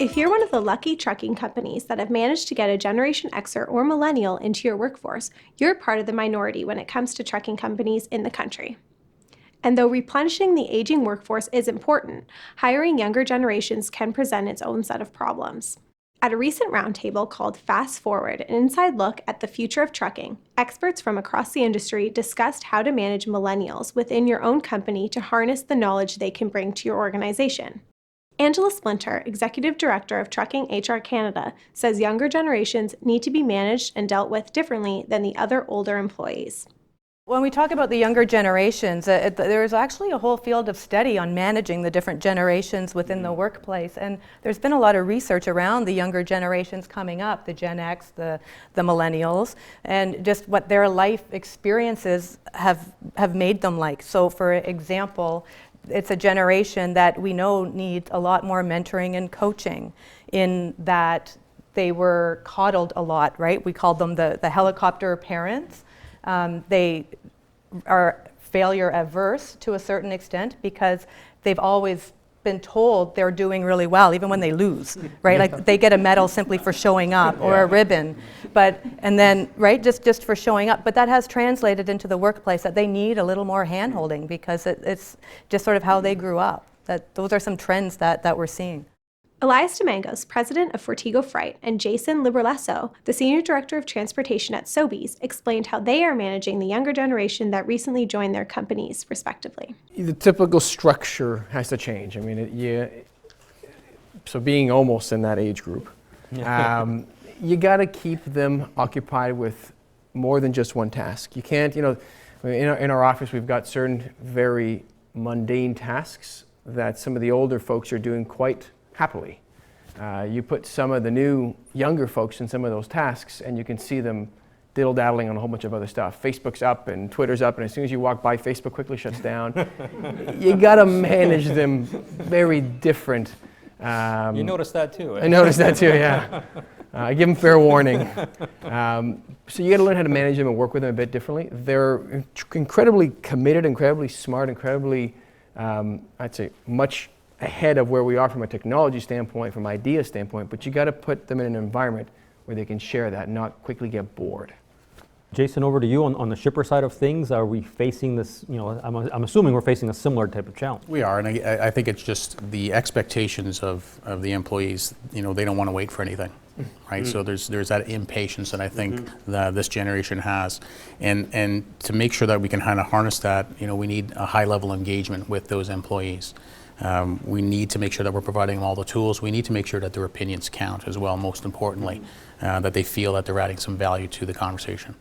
If you're one of the lucky trucking companies that have managed to get a Generation Xer or Millennial into your workforce, you're part of the minority when it comes to trucking companies in the country. And though replenishing the aging workforce is important, hiring younger generations can present its own set of problems. At a recent roundtable called Fast Forward, an inside look at the future of trucking, experts from across the industry discussed how to manage millennials within your own company to harness the knowledge they can bring to your organization. Angela Splinter, Executive Director of Trucking HR Canada, says younger generations need to be managed and dealt with differently than the other older employees. When we talk about the younger generations, there's actually a whole field of study on managing the different generations within the workplace, and there's been a lot of research around the younger generations coming up, the Gen X, the millennials, and just what their life experiences have made them like. So for example, it's a generation that we know needs a lot more mentoring and coaching, in that they were coddled a lot, right? We called them the helicopter parents. They are failure averse to a certain extent because they've always been told they're doing really well, even when they lose, right? Like they get a medal simply for showing up, or a ribbon, and then, right, just for showing up. But that has translated into the workplace that they need a little more hand-holding because it's just sort of how they grew up. Those are some trends that we're seeing. Elias Domangos, president of Fortigo Freight, and Jason Liberlesso, the senior director of transportation at Sobeys, explained how they are managing the younger generation that recently joined their companies, respectively. The typical structure has to change. I mean, so being almost in that age group, you got to keep them occupied with more than just one task. You can't, in our office, we've got certain very mundane tasks that some of the older folks are doing quite happily. You put some of the new, younger folks in some of those tasks, and you can see them diddle-daddling on a whole bunch of other stuff. Facebook's up and Twitter's up, and as soon as you walk by, Facebook quickly shuts down. You gotta manage them very different. You noticed that too, eh? I noticed that too, yeah. I give them fair warning. So you gotta learn how to manage them and work with them a bit differently. They're incredibly committed, incredibly smart, incredibly, I'd say, much ahead of where we are from a technology standpoint, from idea standpoint, but you got to put them in an environment where they can share that and not quickly get bored. Jason, over to you on the shipper side of things. Are we facing this, I'm assuming we're facing a similar type of challenge. We are, and I think it's just the expectations of the employees, they don't want to wait for anything, right? Mm-hmm. So there's that impatience that I think that this generation has. And to make sure that we can kind of harness that, we need a high level engagement with those employees. We need to make sure that we're providing them all the tools. We need to make sure that their opinions count as well, most importantly, that they feel that they're adding some value to the conversation.